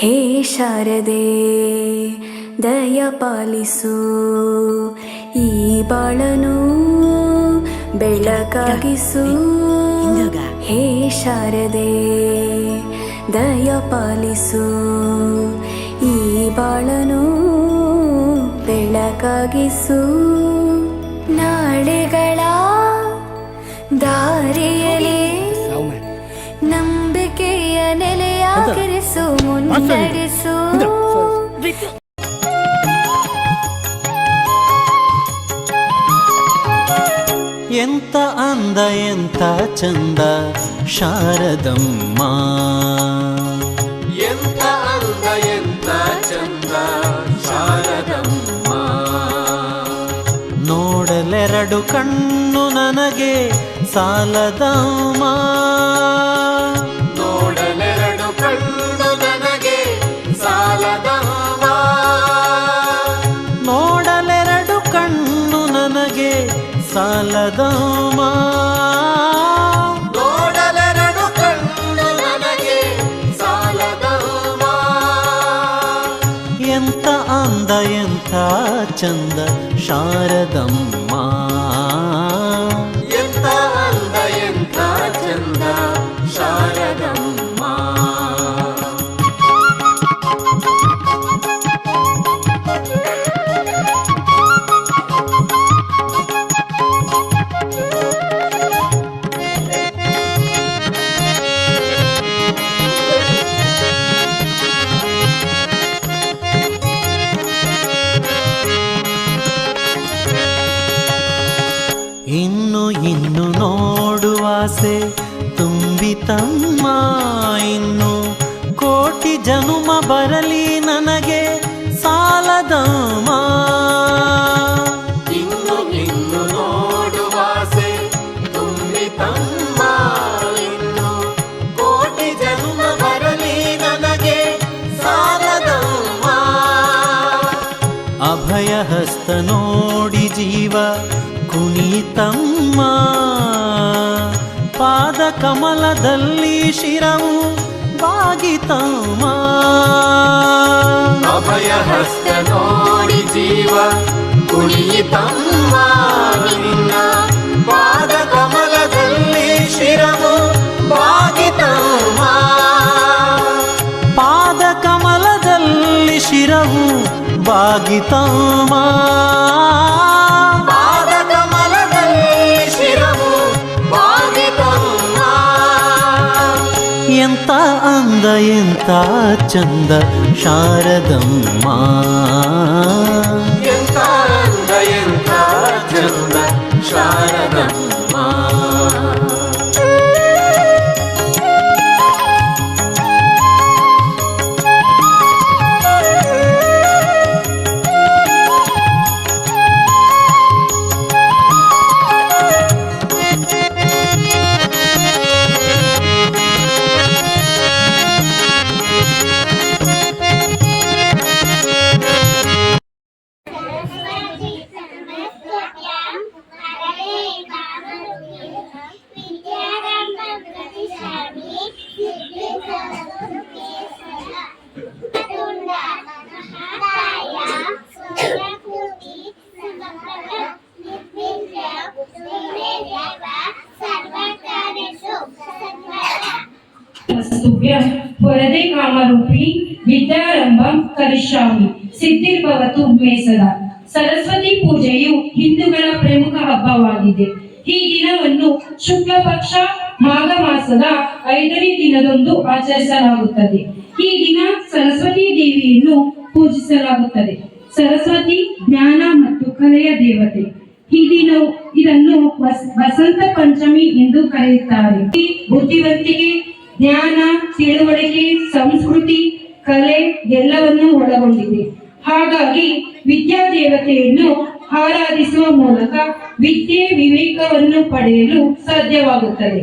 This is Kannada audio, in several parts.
ಹೇ ಶಾರದೆ ದಯ ಪಾಲಿಸು, ಈ ಬಾಳನು ಬೆಳಕಾಗಿಸು. ಹೇ ಶಾರದೆ ದಯ ಪಾಲಿಸು, ಈ ಬಾಳನು ಬೆಳಕಾಗಿಸು. ನಾಳೆಗಳ ದಾರಿಯಲ್ಲಿ ನಂಬಿಕೆಯ ನೆಲೆಯಾಗಿರಿಸು, ಮುನ್ನಡೆಸು. ಎಂತ ಅಂದ ಎಂತ ಚಂದ ಶಾರದಮ್ಮ, ಎಂತ ಅಂದ ಎಂತ ಚಂದ ಶಾರದಮ್ಮ. ನೋಡಲೆರಡು ಕಣ್ಣು ನನಗೆ ಸಾಲದಮ್ಮ, ನೋಡಲೆರಡು ಕಣ್ಣು ನನಗೆ ಸಾಲದಮ್ಮ. ನೋಡಲೆರಡು ಕಣ್ಣು ನನಗೆ ಸಾಲದಮ್ಮ, ನೋಡಲೆರಡು ಕಣ್ಣು ನನಗೆ ಸಾಲದಮ್ಮ. ಎಂತ ಅಂದ ಎಂತ ಚಂದ ಶಾರದಮ್ಮ, ಎಂತ ಅಂದ ಎಂತ ಚಂದ ಶಾರದಮ್ಮ. ಇನ್ನು ಇನ್ನು ನೋಡುವಾಸೆ ತುಂಬಿತಮ್ಮ, ಇನ್ನು ಕೋಟಿ ಜನುಮ ಬರಲಿ ನನಗೆ ಸಾಲದಮ್ಮ. ಇನ್ನು ಇನ್ನು ನೋಡುವಾಸೆ ತುಂಬಿತಮ್ಮ, ಇನ್ನು ಕೋಟಿ ಜನ್ಮ ಬರಲಿ ನನಗೆ ಸಾಲದಮ್ಮ. ಅಭಯ ಹಸ್ತ ನೋಡಿ ಜೀವ ಕುಣಿತಮ್ಮ, ಪಾದ ಕಮಲದಲ್ಲಿ ಶಿರವು ಬಾಗಿತಮ್ಮ. ಅಭಯ ಹಸ್ತ ನೋಡಿ ಜೀವ ಕುಣಿತಮ್ಮ, ನಿನ್ನ ಪಾದ ಕಮಲದಲ್ಲಿ ಶಿರವು ಬಾಗಿತಮ್ಮ. ಪಾದ ಕಮಲದಲ್ಲಿ ಶಿರವು ಬಾಗಿತಮ್ಮ, ಪಾದ ಕಮಲದಲ್ಲಿ ಶಿರವು ಬಾಗಿತಮ್ಮ. ಎಂತ ಅಂದ ಎಂತ ಚಂದ ಶಾರದಮ್ಮ, ಎಂತ ಅಂದ ಎಂತ ಚಂದ ಶಾರದಮ್ಮ. ವರದೆ ಕಾಮರೂಪಿ ವಿದ್ಯಾರಂಭಂ ಕರಿಷ್ಯಾಮಿ ಸಿದ್ಧಿರ್ಭವತು ಮೇ ಸದಾ. ಸರಸ್ವತಿ ಪೂಜೆಯು ಹಿಂದೂಗಳ ಪ್ರಮುಖ ಹಬ್ಬವಾಗಿದೆ. ಈ ದಿನವನ್ನು ಶುಕ್ಲ ಪಕ್ಷ ಮಾಘ ಮಾಸದ 5ನೇ ದಿನದಂದು ಆಚರಿಸಲಾಗುತ್ತದೆ. ಈ ದಿನ ಸರಸ್ವತಿ ದೇವಿಯನ್ನು ಪೂಜಿಸಲಾಗುತ್ತದೆ. ಸರಸ್ವತಿ ಜ್ಞಾನ ಮತ್ತು ಕಲೆಯ ದೇವತೆ. ಇದನ್ನು ವಸಂತ ಪಂಚಮಿ ಎಂದು ಕರೆಯುತ್ತಾರೆ. ಬುದ್ಧಿವಂತಿಕೆ, ಜ್ಞಾನ, ತಿಳುವಳಿಕೆ, ಸಂಸ್ಕೃತಿ, ಕಲೆ ಎಲ್ಲವನ್ನೂ ಒಳಗೊಂಡಿದೆ. ಹಾಗಾಗಿ ವಿದ್ಯಾ ದೇವತೆಯನ್ನು ಆರಾಧಿಸುವ ಮೂಲಕ ವಿದ್ಯೆ ವಿವೇಕವನ್ನು ಪಡೆಯಲು ಸಾಧ್ಯವಾಗುತ್ತದೆ.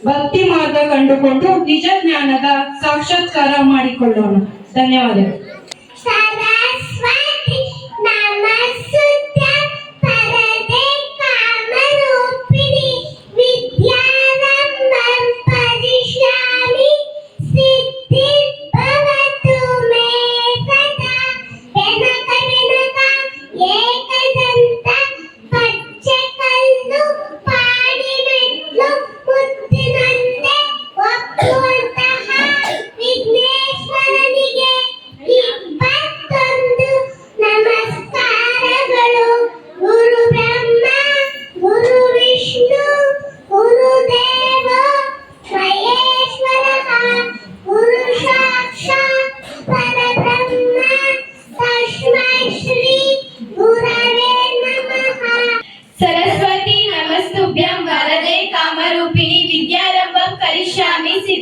ಭಕ್ತಿ ಮಾರ್ಗ ಕಂಡುಕೊಂಡು ನಿಜ ಜ್ಞಾನದ ಸಾಕ್ಷಾತ್ಕಾರ ಮಾಡಿಕೊಳ್ಳೋಣ. ಧನ್ಯವಾದಗಳು. ಸರಸ್ವತಿ ನಮಸ್ತುತ್ಯಂ ಪರದೆ ಕಾಮರೂಪಿಣಿ ವಿದ್ಯಾರಂಭಂ ಪರಿಷ್ಯಾಮಿ ಸಿದ್ಧಿರ್ಭವತು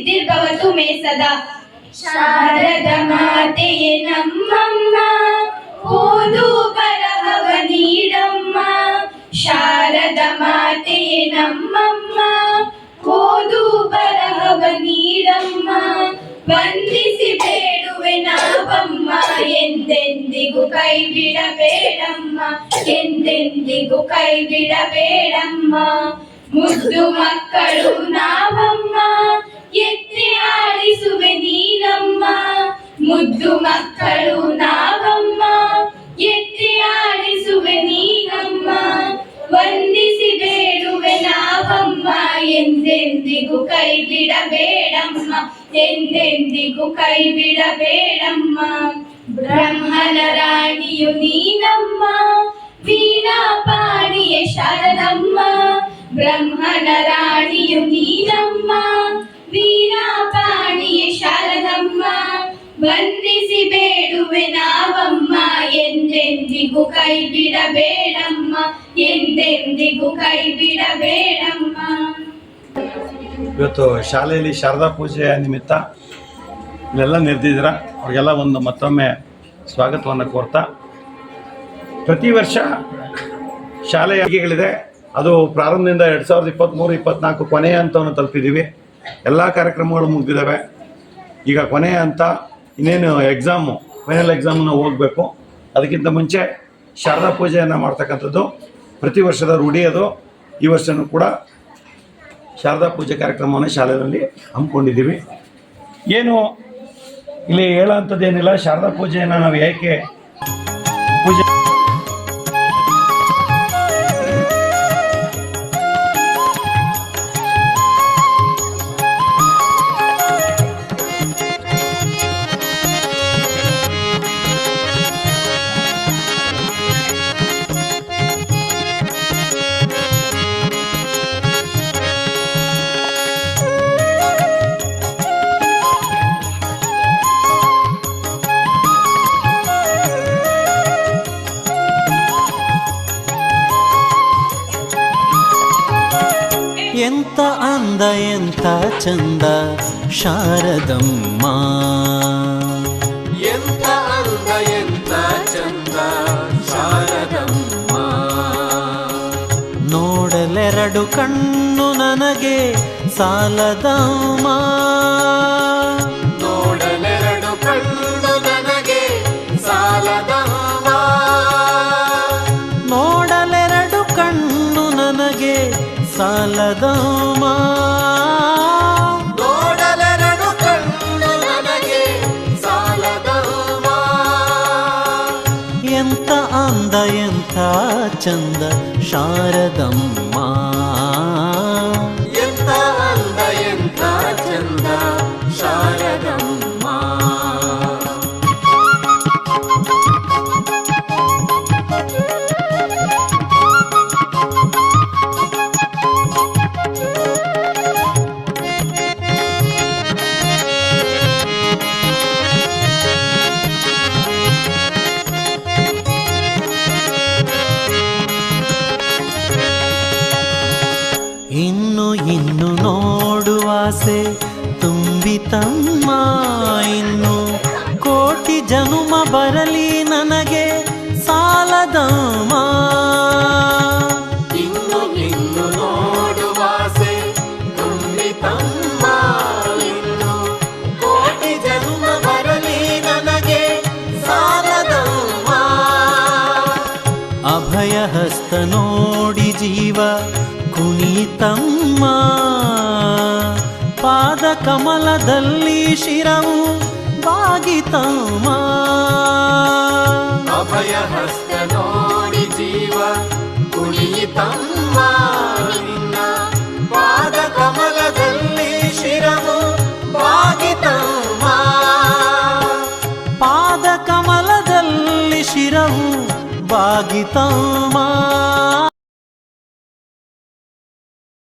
ಸಿದ್ಧಿರ್ಭವತು ಮೇ ಸದಾ. ಶಾರದ ಮಾತೆಯೇ ನಮ್ಮಮ್ಮ, ಓದು ಬರಹವ ನೀಡಮ್ಮ. ಶಾರದ ಮಾತೆಯೇ ನಮ್ಮಮ್ಮ, ಓದು ಬರಹವ ನೀಡಮ್ಮ. ವಂದಿಸಿ ಬೇಡುವೆ ನಾವಮ್ಮ, ಎಂದೆಂದಿಗೂ ಕೈ ಬಿಡಬೇಡಮ್ಮ, ಎಂದೆಂದಿಗೂ ಕೈ ಬಿಡಬೇಡಮ್ಮ. ಮುದ್ದು ಮಕ್ಕಳು ನಾವಮ್ಮ, ಎತ್ತಿ ಆಡಿಸುವೆ ನೀನಮ್ಮ. ಮುದ್ದು ಮಕ್ಕಳು ನಾವಮ್ಮ, ಎತ್ತಿ ಆಡಿಸುವೆ ನೀನಮ್ಮ. ವಂದಿಸಿ ಬೇಡುವೆ ನಾವಮ್ಮ, ಎಂದೆಂದಿಗೂ ಕೈ ಬಿಡಬೇಡಮ್ಮ, ಎಂದೆಂದಿಗೂ ಕೈ ಬಿಡಬೇಡಮ್ಮ. ಬ್ರಹ್ಮನ ರಾಣಿಯು ನೀನಮ್ಮ, ವೀಣಾ ಪಾಣಿಯೇ ಶಾರದಮ್ಮ. ಬ್ರಹ್ಮನ ರಾಣಿಯು ನೀನಮ್ಮ, ವೀಣಾ ಪಾಣಿಯೇ ಶಾರದಮ್ಮ. ವಂದಿಸಿ ಬೇಡುವೆ ನಾವಮ್ಮ, ಎಂದೆಂದಿಗೂ ಕೈ ಬಿಡಬೇಡಮ್ಮ, ಎಂದೆಂದಿಗೂ ಕೈ ಬಿಡಬೇಡಮ್ಮ. ಇವತ್ತು ಶಾಲೆಯಲ್ಲಿ ಶಾರದಾ ಪೂಜೆಯ ನಿಮಿತ್ತ ಇಲ್ಲೆಲ್ಲ ನೆರೆದಿದ್ದೀರ, ಅವ್ರಿಗೆಲ್ಲ ಒಂದು ಮತ್ತೊಮ್ಮೆ ಸ್ವಾಗತವನ್ನು ಕೋರ್ತಾ, ಪ್ರತಿ ವರ್ಷ ಶಾಲೆಯ ಅಡುಗೆಗಳಿದೆ. ಅದು ಪ್ರಾರಂಭದಿಂದ 2023-24 ಕೊನೆಯ ಹಂತವನ್ನು ತಲುಪಿದ್ದೀವಿ. ಎಲ್ಲ ಕಾರ್ಯಕ್ರಮಗಳು ಮುಗಿದಿದ್ದಾವೆ. ಈಗ ಕೊನೆಯ ಹಂತ ಇನ್ನೇನು ಎಕ್ಸಾಮು, ಫೈನಲ್ ಎಕ್ಸಾಮನ್ನು ಹೋಗಬೇಕು. ಅದಕ್ಕಿಂತ ಮುಂಚೆ ಶಾರದಾ ಪೂಜೆಯನ್ನು ಮಾಡ್ತಕ್ಕಂಥದ್ದು ಪ್ರತಿ ವರ್ಷದ ರೂಢಿ. ಅದು ಈ ವರ್ಷವೂ ಕೂಡ ಶಾರದಾ ಪೂಜೆ ಕಾರ್ಯಕ್ರಮವನ್ನು ಶಾಲೆಯಲ್ಲಿ ಹಮ್ಮಿಕೊಂಡಿದ್ದೀವಿ. ಏನು ಇಲ್ಲಿ ಹೇಳೋಂಥದ್ದೇನಿಲ್ಲ. ಶಾರದಾ ಪೂಜೆಯನ್ನು ನಾವು ಏಕೆ ಪೂಜೆ ಎಂತ ಅಂದ ಎಂತ ಚಂದ ಶಾರದಮ್ಮ, ಎಂತ ಅಂದ ಎಂತ ಚಂದ ಶಾರದಮ್ಮ. ನೋಡಲೆರಡು ಕಣ್ಣು ನನಗೆ ಸಾಲದಮ್ಮ, ನೋಡಲೆರಡು ಕಣ್ಣು ನನಗೆ ಸಾಲದಮ್ಮ. ನೋಡಲೆರಡು ಕಣ್ಣು ನನಗೆ ಸಾಲದಮ್ಮ, ನೋಡಲೆರಡು ಕಣ್ಣು ನನಗೆ ಸಾಲದಮ್ಮ. ಎಂತ ಅಂದ ಎಂಥ ಚಂದ ಶಾರದಮ್ಮ, ಎಂತ ಅಂದ ಎಂತ ಚಂದ ಶಾರದಮ್ಮ. ಇನ್ನು ನೋಡುವಾಸೆ ತುಂಬಿತಮ್ಮ, ಇನ್ನು ಕೋಟಿ ಜನುಮ ಬರಲಿ ನನಗೆ ಸಾಲದಮ್ಮ. ಇನ್ನು ಇನ್ನು ನೋಡುವಾಸೆ ತುಂಬಿತಮ್ಮ, ಇನ್ನು ಕೋಟಿ ಜನ್ಮ ಬರಲಿ ನನಗೆ ಸಾಲದಮ್ಮ. ಅಭಯ ಹಸ್ತ ನೋಡಿ ಜೀವ ಕುಣಿತಮ್ಮ, ಪಾದ ಕಮಲದಲ್ಲಿ ಶಿರವು ಬಾಗಿತಮ್ಮ. ಅಭಯ ಹಸ್ತ ನೋಡಿ ಜೀವ ಕುಣಿತಮ್ಮ, ನಿನ್ನ ಪಾದ ಕಮಲದಲ್ಲಿ ಶಿರವು ಬಾಗಿತಮ್ಮ. ಪಾದ ಕಮಲದಲ್ಲಿ ಶಿರವು ಬಾಗಿತಮ್ಮ.